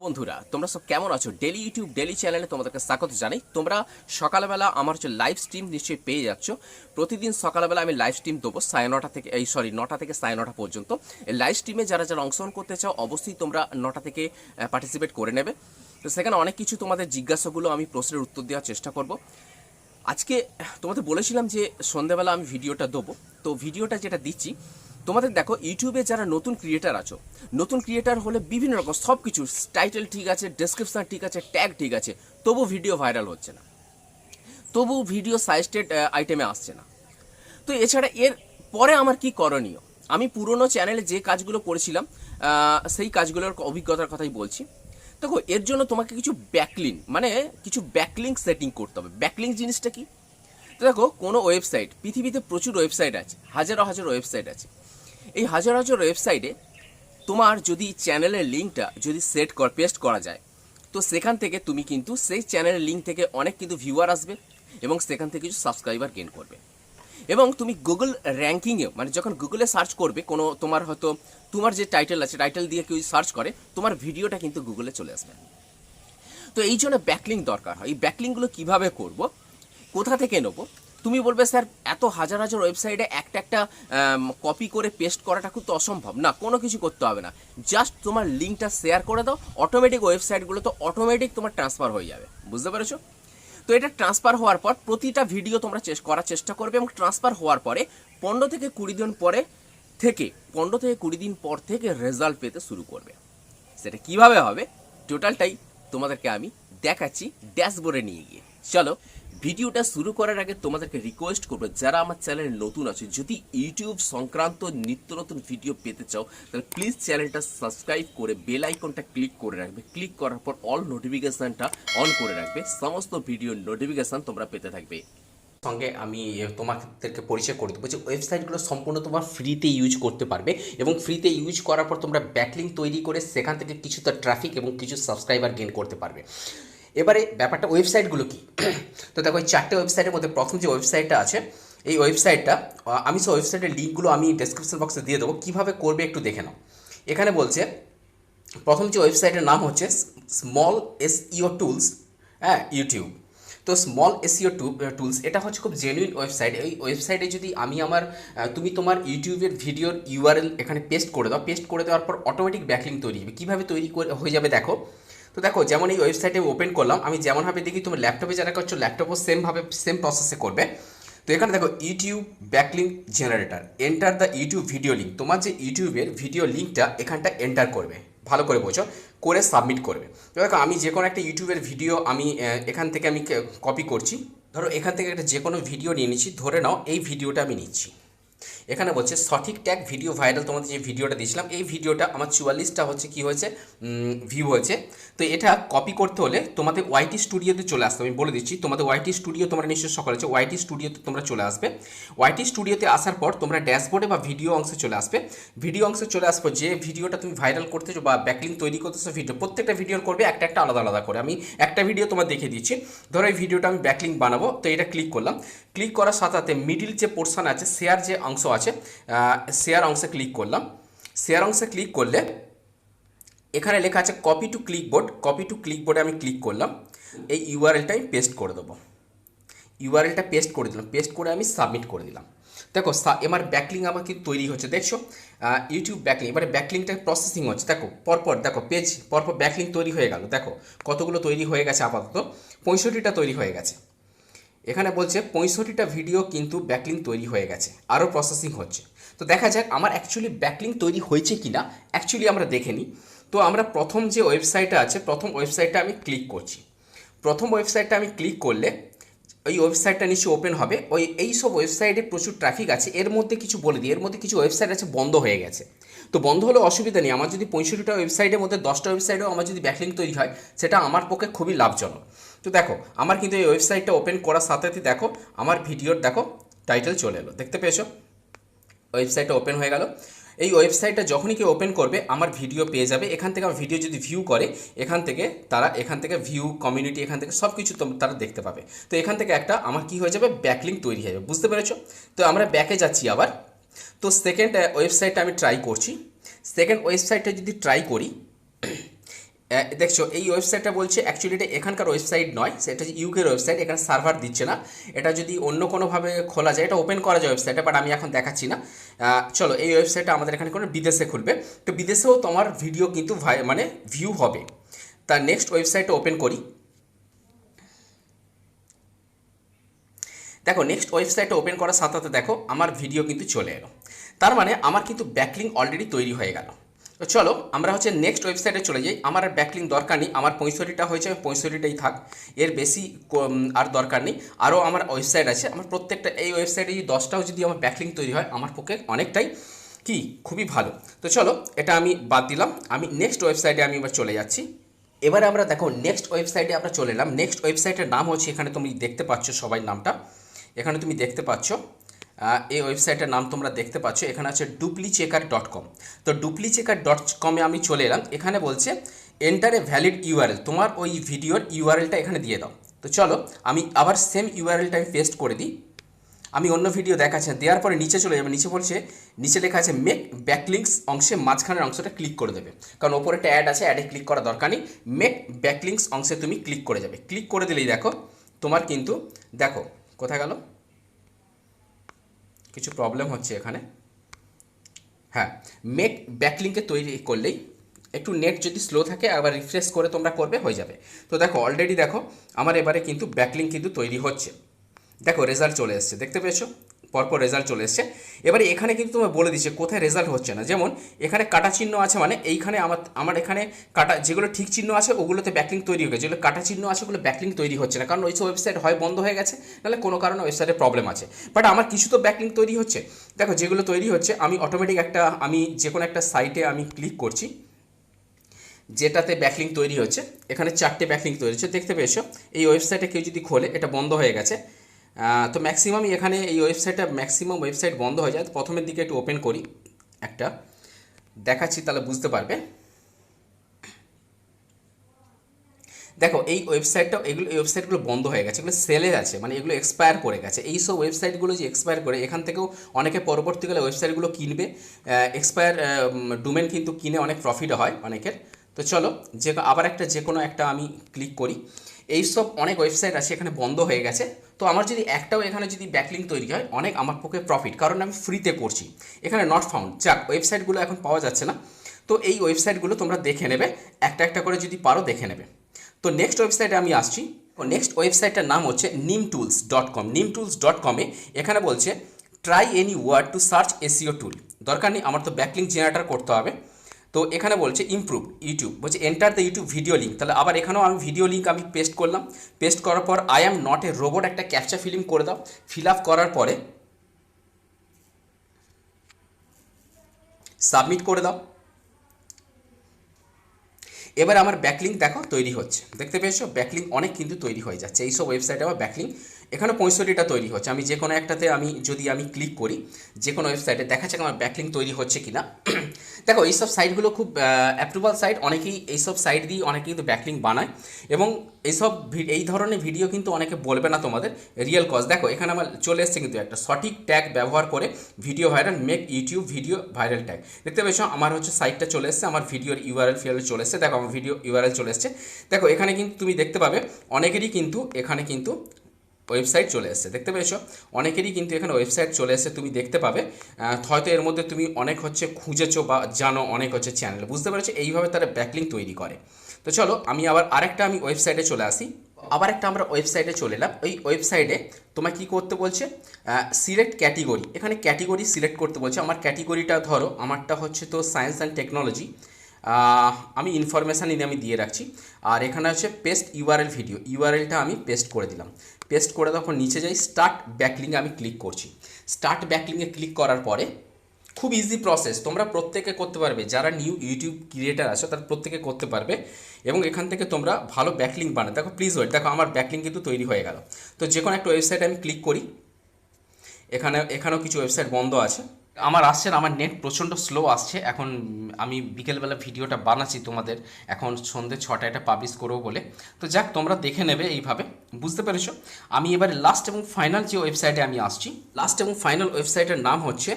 বন্ধুরা তোমরা সব কেমন আছো? ডেলি ইউটিউব ডেলি চ্যানেলে তোমাদেরকে স্বাগত জানাই। তোমরা সকালবেলা আমার লাইভ স্ট্রিম নিশ্চয়ই পেয়ে যাচ্ছ। প্রতিদিন সকালবেলা আমি লাইভ স্ট্রিম দেবো 9:30 থেকে 9টা থেকে 9:30 পর্যন্ত। এই লাইভ স্ট্রিমে যারা যারা অংশগ্রহণ করতে চাও অবশ্যই তোমরা 9টা থেকে পার্টিসিপেট করে নেবে। তো সেখানে অনেক কিছু তোমাদের জিজ্ঞাসাগুলো আমি প্রশ্নের উত্তর দেওয়ার চেষ্টা করব। আজকে তোমাদের বলেছিলাম যে সন্ধ্যাবেলা আমি ভিডিওটা দেবো, তো ভিডিওটা যেটা দিচ্ছি তোমাদের দেখো, ইউটিউবে যারা নতুন ক্রিয়েটার আছো, নতুন ক্রিয়েটার হলে বিভিন্ন রকম সব কিছু টাইটেল ঠিক আছে, ডেসক্রিপশন ঠিক আছে, ট্যাগ ঠিক আছে, তবু ভিডিও ভাইরাল হচ্ছে না, তবু ভিডিও সাজেস্টেড আইটেমে আসছে না। তো এছাড়া এর পরে আমার কি করণীয়? আমি পুরনো চ্যানেলে যে কাজগুলো করেছিলাম সেই কাজগুলোর অভিজ্ঞতার কথাই বলছি। দেখো, এর জন্য তোমাকে কিছু কিছু ব্যাকলিঙ্ক সেটিং করতে হবে। ব্যাকলিঙ্ক জিনিসটা কি? তো দেখো, কোনো ওয়েবসাইট, পৃথিবীতে প্রচুর ওয়েবসাইট আছে, হাজার হাজার ওয়েবসাইট আছে। এই হাজার হাজার ওয়েবসাইটে তোমার যদি চ্যানেলের লিঙ্কটা যদি পেস্ট করা যায়, তো সেখান থেকে তুমি কিন্তু সেই চ্যানেলের লিঙ্ক থেকে অনেক কিন্তু ভিউয়ার আসবে এবং সেখান থেকে কিছু সাবস্ক্রাইবার গেইন করবে। এবং তুমি গুগল র্যাঙ্কিংয়েও, যখন গুগলে সার্চ করবে, কোনো তোমার হয়তো তোমার যে টাইটেল আছে, টাইটেল দিয়ে কেউ সার্চ করে, তোমার ভিডিওটা কিন্তু গুগলে চলে আসবে। তো এই জন্য ব্যাকলিঙ্ক দরকার হয়। এই ব্যাকলিঙ্কগুলো কীভাবে করব, কোথা থেকে নেবো? তুমি বলবে স্যার এত হাজার হাজার ওয়েবসাইটে একটা একটা কপি করে পেস্ট করাটা খুব তো অসম্ভব। না, কোনো কিছু করতে হবে না, জাস্ট তোমার লিঙ্কটা শেয়ার করে দাও, অটোমেটিক ওয়েবসাইটগুলো তো অটোমেটিক তোমার ট্রান্সফার হয়ে যাবে। বুঝতে পেরেছো? তো এটা ট্রান্সফার হওয়ার পর প্রতিটা ভিডিও তোমরা করার চেষ্টা করবে এবং ট্রান্সফার হওয়ার পরে 15 থেকে 20 দিন পর থেকে রেজাল্ট পেতে শুরু করবে। সেটা কিভাবে হবে টোটালটাই তোমাদেরকে আমি দেখাচ্ছি ড্যাশবোর্ডে নিয়ে গিয়ে। চলো, ভিডিওটা শুরু করার আগে তোমাদেরকে রিকোয়েস্ট করবো, যারা আমার চ্যানেলে নতুন আছে, যদি ইউটিউব সংক্রান্ত নিত্য নতুন ভিডিও পেতে চাও, তাহলে প্লিজ চ্যানেলটা সাবস্ক্রাইব করে বেল আইকনটা ক্লিক করে রাখবে। ক্লিক করার পর অল নোটিফিকেশানটা অন করে রাখবে, সমস্ত ভিডিওর নোটিফিকেশান তোমরা পেতে থাকবে। সঙ্গে আমি তোমাদেরকে পরিচয় করে দেবো যে ওয়েবসাইটগুলো সম্পূর্ণ তোমার ফ্রিতে ইউজ করতে পারবে এবং ফ্রিতে ইউজ করার পর তোমরা ব্যাকলিঙ্ক তৈরি করে সেখান থেকে কিছুটা ট্রাফিক এবং কিছু সাবস্ক্রাইবার গেইন করতে পারবে। এবারে ব্যাপারটা ওয়েবসাইটগুলো কি? তো দেখো, এই 4টে ওয়েবসাইটের মধ্যে প্রথম যে ওয়েবসাইটটা আছে, এই ওয়েবসাইটটা আমি সেই ওয়েবসাইটের লিঙ্কগুলো আমি ডেসক্রিপশন বক্সে দিয়ে দেবো, কীভাবে করবে একটু দেখে নাও। এখানে বলছে প্রথম যে ওয়েবসাইটের নাম হচ্ছে স্মল এসইও টুলস, ইউটিউব। তো স্মল এসইও টুলস এটা হচ্ছে খুব জেনুইন ওয়েবসাইট। এই ওয়েবসাইটে যদি আমি তুমি তোমার ইউটিউবের ভিডিওর ইউআরএল এখানে পেস্ট করে দাও, পেস্ট করে দেওয়ার পর অটোমেটিক ব্যাকলিঙ্ক তৈরি হবে। কীভাবে হয়ে যাবে দেখো। তো দেখো, যেমন এই ওয়েবসাইটে ওপেন করলাম, আমি যেমনভাবে দেখি তোমার ল্যাপটপে যারা করছো ল্যাপটপও সেম প্রসেসে করবে। তো এখানে দেখো YouTube backlink generator, enter the YouTube video link. তোমার যে ইউটিউবের ভিডিও লিঙ্কটা এখানটা এন্টার করবে, ভালো করে বোঝো, করে সাবমিট করবে। তো দেখো, আমি যে কোনো একটা ইউটিউবের ভিডিও আমি এখান থেকে আমি কপি করছি। ধরো এখান থেকে একটা যে কোনো ভিডিও নিয়ে নিচ্ছি, ধরে নাও এই ভিডিওটা আমি নিচ্ছি। এখানে বলছে সঠিক ট্যাগ ভিডিও ভাইরাল। তোমাদের যে ভিডিওটা দিয়েছিলাম, এই ভিডিওটা আমার 44টা হচ্ছে কি হয়েছে, ভিউ হয়েছে। তো এটা কপি করতে হলে তোমাদের ওয়াইটি স্টুডিওতে চলে আসতে, আমি বলে দিচ্ছি। তোমাদের ওয়াইটি স্টুডিও তোমরা নিশ্চয়ই সকলে আছে, ওয়াইটি স্টুডিওতে তোমরা চলে আসবে। ওয়াইটি স্টুডিওতে আসার পর তোমরা ড্যাশবোর্ডে বা ভিডিও অংশে চলে আসবে। ভিডিও অংশে চলে আসবো, যে ভিডিওটা তুমি ভাইরাল করতেছো বা ব্যাকলিঙ্ক তৈরি করতেছো, ভিডিও প্রত্যেকটা ভিডিওর করবে একটা একটা আলাদা আলাদা করে। আমি একটা ভিডিও তোমার দেখিয়ে দিচ্ছি। ধরো এই ভিডিওটা আমি ব্যাকলিঙ্ক বানাবো, তো এটা ক্লিক করলাম। ক্লিক করার সাথে সাথে মিডিল যে পোর্শন আছে, শেয়ার যে অংশ আছে, শেয়ার অংশে ক্লিক করলাম। শেয়ার অংশে ক্লিক করলে এখানে লেখা আছে কপি টু ক্লিকবোর্ড। কপি টু ক্লিকবোর্ডে আমি ক্লিক করলাম। এই ইউআরএলটা আমি পেস্ট করে দেবো। ইউআরএলটা পেস্ট করে দিলাম, পেস্ট করে আমি সাবমিট করে দিলাম। দেখো, এবার ব্যাকলিঙ্ক আমার কিন্তু তৈরি হচ্ছে, দেখছো ইউটিউব ব্যাকলিঙ্ক। এবারে ব্যাকলিঙ্কটা প্রসেসিং হচ্ছে। দেখো পরপর, দেখো পেজ পরপর ব্যাকলিঙ্ক তৈরি হয়ে গেল। দেখো কতগুলো তৈরি হয়ে গেছে, আপাতত 65টা তৈরি হয়ে গেছে। এখানে বলছে 65টা ভিডিও কিন্তু ব্যাকলিঙ্ক তৈরি হয়ে গেছে, আরও প্রসেসিং হচ্ছে। তো দেখা যাক আমার অ্যাকচুয়ালি ব্যাকলিঙ্ক তৈরি হয়েছে কি না, অ্যাকচুয়ালি আমরা দেখে নিই। তো আমরা প্রথম যে ওয়েবসাইটটা আছে, প্রথম ওয়েবসাইটটা আমি ক্লিক করছি। প্রথম ওয়েবসাইটটা আমি ক্লিক করলে ওই ওয়েবসাইটটা নিশ্চয়ই ওপেন হবে। এই সব ওয়েবসাইটে প্রচুর ট্রাফিক আছে। এর মধ্যে কিছু বলে দিই, এর মধ্যে কিছু ওয়েবসাইট আছে বন্ধ হয়ে গেছে। তো বন্ধ হলে অসুবিধা নেই, আমার যদি 65টা ওয়েবসাইটের মধ্যে 10টা ওয়েবসাইটেও আমার যদি ব্যাকলিঙ্ক তৈরি হয়, সেটা আমার পক্ষে খুবই লাভজনক। তো দেখো, আমার কিন্তু এই ওয়েবসাইটটা ওপেন করার সাথে সাথে দেখো আমার ভিডিওর দেখো টাইটেল চলে এলো, দেখতে পেয়েছো? ওয়েবসাইটটা ওপেন হয়ে গেল। এই ওয়েবসাইটটা যখনই কেউ ওপেন করবে আমার ভিডিও পেয়ে যাবে। এখান থেকে আমার ভিডিও যদি ভিউ করে, এখান থেকে ভিউ, কমিউনিটি, এখান থেকে সব কিছু তারা দেখতে পাবে। তো এখান থেকে একটা আমার কি হয়ে যাবে, ব্যাকলিঙ্ক তৈরি হয়ে যাবে। বুঝতে পেরেছো? তো আমরা ব্যাকে যাচ্ছি আবার। তো সেকেন্ড ওয়েবসাইটটা আমি ট্রাই করছি। সেকেন্ড ওয়েবসাইটটা যদি ট্রাই করি, দেখছো এই ওয়েবসাইটটা বলছে অ্যাকচুয়ালি এটা এখানকার ওয়েবসাইট নয়, সেটা হচ্ছে ইউকের ওয়েবসাইট, এখানে সার্ভার দিচ্ছে না। এটা যদি অন্য কোনোভাবে খোলা যায়, এটা ওপেন করা যায় ওয়েবসাইটটা, বাট আমি এখন দেখাচ্ছি না। চলো এই ওয়েবসাইটটা আমাদের এখানে কোনো বিদেশে খুলবে, তো বিদেশেও তোমার ভিডিও কিন্তু মানে ভিউ হবে। তার নেক্সট ওয়েবসাইটটা ওপেন করি। দেখো নেক্সট ওয়েবসাইটটা ওপেন করার সাথে সাথে দেখো আমার ভিডিও কিন্তু চলে এলো, তার মানে আমার কিন্তু ব্যাকলিঙ্ক অলরেডি তৈরি হয়ে গেল। তো চলো আমরা হচ্ছে নেক্সট ওয়েবসাইটে চলে যাই। আমার আর ব্যাকলিঙ্ক দরকার নেই, আমার 65টা হয়েছে, আমি 65টাই থাক, এর বেশি আর দরকার নেই। আরও আমার ওয়েবসাইট আছে, আমার প্রত্যেকটা এই ওয়েবসাইটে যদি 10টাও যদি আমার ব্যাকলিঙ্ক তৈরি হয় আমার পক্ষে অনেকটাই কি খুবই ভালো। তো চলো এটা আমি বাদ দিলাম, আমি নেক্সট ওয়েবসাইটে আমি এবার চলে যাচ্ছি। এবারে আমরা দেখো নেক্সট ওয়েবসাইটে আমরা চলে এলাম। নেক্সট ওয়েবসাইটের নাম হচ্ছে, এখানে তুমি দেখতে পাচ্ছ সবাই নামটা, এখানে তুমি দেখতে পাচ্ছ এই ওয়েবসাইটের নাম তোমরা দেখতে পাচ্ছ, এখানে আছে duplicchecker.com। তো duplicchecker.com-এ আমি চলে এলাম। এখানে বলছে এন্টার এ ভ্যালিড ইউআরএল, তোমার ওই ভিডিওর ইউআরএলটা এখানে দিয়ে দাও। তো চলো আমি আবার সেম ইউআরএলটা আমি পেস্ট করে দিই। আমি অন্য ভিডিও দেখাচ্ছি, দেওয়ার পরে নিচে চলে যাবে, নিচে বলছে, নিচে লেখা আছে মেক ব্যাকলিঙ্কস অংশে মাঝখানের অংশটা ক্লিক করে দেবে, কারণ ওপরে একটা অ্যাড আছে, অ্যাডে ক্লিক করা দরকার নেই। মেক ব্যাকলিঙ্কস অংশে তুমি ক্লিক করে যাবে, ক্লিক করে দিলেই দেখো তোমার কিন্তু, দেখো কোথায় গেল, কিছু প্রবলেম হচ্ছে এখানে। হ্যাঁ, মেক ব্যাকলিঙ্কে তৈরি করলেই, একটু নেট যদি স্লো থাকে আবার রিফ্রেশ করে তোমরা করবে, হয়ে যাবে। তো দেখো অলরেডি দেখো আমার এবারে কিন্তু ব্যাকলিঙ্ক কিন্তু তৈরি হচ্ছে, দেখো রেজাল্ট চলে এসছে, দেখতে পেয়েছো পরপর রেজাল্ট চলে এসছে। এবারে এখানে কিন্তু তোমার বলে দিচ্ছে কোথায় রেজাল্ট হচ্ছে না, যেমন এখানে কাটা চিহ্ন আছে, মানে এইখানে আমার এখানে কাটা, যেগুলো ঠিক চিহ্ন আছে ওগুলোতে ব্যাকলিঙ্ক তৈরি হয়ে গেছে, যেগুলো কাটা চিহ্ন আছে ওগুলো ব্যাকলিঙ্ক তৈরি হচ্ছে না, কারণ ওই সব ওয়েবসাইট হয় বন্ধ হয়ে গেছে, নাহলে কোনো কারণে ওয়েবসাইটে প্রবলেম আছে। বাট আমার কিছু তো ব্যাকলিঙ্ক তৈরি হচ্ছে, দেখো যেগুলো তৈরি হচ্ছে আমি অটোমেটিক একটা, আমি যে কোনো একটা সাইটে আমি ক্লিক করছি যেটাতে ব্যাকলিঙ্ক তৈরি হচ্ছে, এখানে 4টে ব্যাকলিঙ্ক তৈরি হচ্ছে, দেখতে পেয়েছো। এই ওয়েবসাইটে কেউ যদি খোলে, এটা বন্ধ হয়ে গেছে, তো ম্যাক্সিমাম এখানে এই ওয়েবসাইটটা ম্যাক্সিমাম ওয়েবসাইট বন্ধ হয়ে যায়। প্রথমের দিকে একটু ওপেন করি, একটা দেখাচ্ছি তাহলে বুঝতে পারবে। দেখো এই ওয়েবসাইটটা, এগুলো এই ওয়েবসাইটগুলো বন্ধ হয়ে গেছে, এগুলো সেলে আছে, মানে এগুলো এক্সপায়ার করে গেছে। এই সব ওয়েবসাইটগুলো যে এক্সপায়ার করে, এখান থেকেও অনেকে পরবর্তীকালে ওয়েবসাইটগুলো কিনবে, এক্সপায়ার ডোমেন কিন্তু কিনে অনেক প্রফিট হয় অনেকের। তো চলো আবার একটা যে কোনো একটা আমি ক্লিক করি, এইসব অনেক ওয়েবসাইট আছে এখানে বন্ধ হয়ে গেছে। তো আমার যদি একটাও এখানে যদি ব্যাকলিঙ্ক তৈরি হয়, অনেক আমার পক্ষে প্রফিট, কারণ আমি ফ্রিতে করছি। এখানে নট ফাউন্ড, যাক ওয়েবসাইটগুলো এখন পাওয়া যাচ্ছে না। তো এই ওয়েবসাইটগুলো তোমরা দেখে নেবে, একটা একটা করে যদি পারো দেখে নেবে। তো নেক্সট ওয়েবসাইটে আমি আসছি। নেক্সট ওয়েবসাইটটার নাম হচ্ছে nimtools.com। nimtools.com-এ এখানে বলছে try any word to search SEO tool, দরকার নেই, আমার তো ব্যাকলিঙ্ক জেনারেটর করতে হবে। তো এখানে বলছে ইমপ্রুভ ইউটিউব, বলছে enter the YouTube video link, তাহলে আবার এখানেও আমি ভিডিও লিঙ্ক আমি পেস্ট করলাম। পেস্ট করার পর I am not a robot একটা ক্যাপচা ফিলিং করে দাও, ফিল আপ করার পরে সাবমিট করে দাও। এবার আমার ব্যাকলিঙ্ক দেখো তৈরি হচ্ছে, দেখতে পেয়েছো ব্যাকলিঙ্ক অনেক কিন্তু তৈরি হয়ে যাচ্ছে। এইসব ওয়েবসাইটে আমার ব্যাকলিঙ্ক এখানে 65টা তৈরি হচ্ছে। আমি যে কোনো একটাতে যদি আমি ক্লিক করি, যে কোনো ওয়েবসাইটে দেখা যাক আমার ব্যাকলিঙ্ক তৈরি হচ্ছে কিনা। দেখো এইসব সাইটগুলো খুব অ্যাপ্রুভাল সাইট, অনেকেই এইসব সাইট দিয়ে অনেকে কিন্তু ব্যাকলিঙ্ক বানায়, এবং এই ধরনের ভিডিও কিন্তু অনেকে বলবে না তোমাদের রিয়েল কজ। দেখো এখানে আমার চলে এসছে কিন্তু একটা সঠিক ট্যাগ ব্যবহার করে video viral, make YouTube video viral tag, দেখতে পেয়েছো আমার হচ্ছে সাইটটা চলে এসছে, আমার ভিডিওর ইউআরএল ফিআরএল চলে এসছে, দেখো আমার ভিডিও ইউআরএল চলে এসছে। দেখো এখানে কিন্তু তুমি দেখতে পাবে অনেকেরই কিন্তু এখানে কিন্তু ওয়েবসাইট চলে এসছে, দেখতে পেয়েছো অনেকেরই কিন্তু এখানে ওয়েবসাইট চলে এসছে, তুমি দেখতে পাবে। হয়তো এর মধ্যে তুমি অনেক হচ্ছে খুঁজেছো বা জানো অনেক হচ্ছে চ্যানেল, বুঝতে পেরেছো এইভাবে তারা ব্যাকলিঙ্ক তৈরি করে। তো চলো আমি আবার আরেকটা আমি ওয়েবসাইটে চলে আসি। আবার একটা আমরা ওয়েবসাইটে চলে এলাম। ওই ওয়েবসাইটে তোমায় কী করতে বলছে, সিলেক্ট ক্যাটেগরি, এখানে ক্যাটেগরি সিলেক্ট করতে বলছে। আমার ক্যাটেগরিটা ধরো আমারটা হচ্ছে তো সায়েন্স অ্যান্ড টেকনোলজি, আমি ইনফরমেশান আমি দিয়ে রাখছি। আর এখানে হচ্ছে পেস্ট ইউআরএল ভিডিও, ইউআরএলটা আমি পেস্ট করে দিলাম। পেস্ট করে তখন নিচে যাই, স্টার্ট ব্যাকলিঙ্কে আমি ক্লিক করছি। স্টার্ট ব্যাকলিঙ্কে ক্লিক করার পরে খুব ইজি প্রসেস, তোমরা প্রত্যেকে করতে পারবে, যারা নিউ ইউটিউব ক্রিয়েটার আছো তারা প্রত্যেকে করতে পারবে, এবং এখান থেকে তোমরা ভালো ব্যাকলিঙ্ক বানাও। দেখো প্লিজ ওয়েট, দেখো আমার ব্যাকলিঙ্ক কিন্তু তৈরি হয়ে গেল। তো যে কোনো একটা ওয়েবসাইটে আমি ক্লিক করি, এখানেও কিছু ওয়েবসাইট বন্ধ আছে। আমার আসছে না, আমার নেট প্রচণ্ড স্লো আসছে। এখন আমি বিকেলবেলা ভিডিওটা বানাচ্ছি তোমাদের, এখন সন্ধ্যে 6টায় এটা পাবলিশ করবো বলে। তো যাক তোমরা দেখে নেবে এইভাবে, বুঝতে পেরেছো। আমি এবারে লাস্ট এবং ফাইনাল যে ওয়েবসাইটে আমি আসছি, লাস্ট এবং ফাইনাল ওয়েবসাইটের নাম হচ্ছে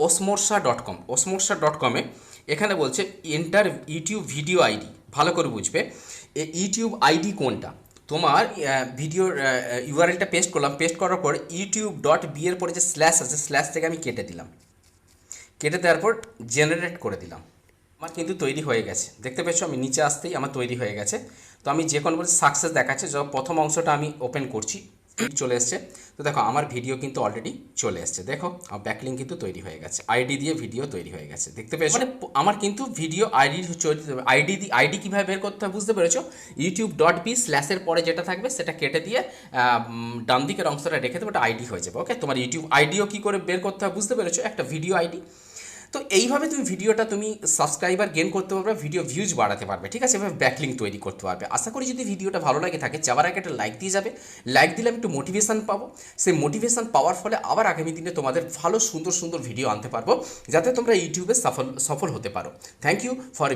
osmorsa.com। osmorsa.com-এ এখানে বলছে এন্টার ইউটিউব ভিডিও আইডি ভালো করে বুঝবে ইউটিউব আইডি কোনটা। তোমার ভিডিওর ইউআরএলটা পেস্ট করলাম, পেস্ট করার পর youtube.b এর পরে যে স্ল্যাশ আছে, স্ল্যাশ থেকে আমি কেটে দিলাম, কেটে দেওয়ার পর জেনারেট করে দিলাম। আমার কিন্তু তৈরি হয়ে গেছে, দেখতে পেয়েছো আমি নিচে আসতেই আমার তৈরি হয়ে গেছে। তো আমি যে কোনো বলছি সাকসেস দেখাচ্ছে, যখন প্রথম অংশটা আমি ওপেন করছি চলে এসছে। তো দেখো আমার ভিডিও কিন্তু অলরেডি চলে এসছে, দেখো আমার ব্যাকলিঙ্ক কিন্তু তৈরি হয়ে গেছে, আইডি দিয়ে ভিডিও তৈরি হয়ে গেছে, দেখতে পেয়েছো। মানে আমার কিন্তু ভিডিও আইডি কীভাবে বের করতে হয় বুঝতে পেরেছো। youtube.b স্ল্যাশের পরে যেটা থাকবে সেটা কেটে দিয়ে ডান দিকের অংশটা রেখে দেবো, ওটা আইডি হয়ে যাবে। ওকে, তোমার ইউটিউব আইডিও কী করে বের করতে হয় বুঝতে পেরেছো, একটা ভিডিও আইডি। তো এইভাবে তুমি ভিডিওটা তুমি সাবস্ক্রাইবার গেন করতে পারবে, ভিডিও ভিউজ বাড়াতে পারবে, ঠিক আছে, এভাবে ব্যাকলিঙ্ক তৈরি করতে পারবে। আশা করি যদি ভিডিওটা ভালো লাগে থাকে, যাওয়ার আগে একটা লাইক দিয়ে যাবে, লাইক দিলে আমি একটু মোটিভেশন পাবো, সেই মোটিভেশন পাওয়ার ফলে আবার আগামী দিনে তোমাদের ভালো সুন্দর সুন্দর ভিডিও আনতে পারবো, যাতে তোমরা ইউটিউবে সফল হতে পারো। Thank you for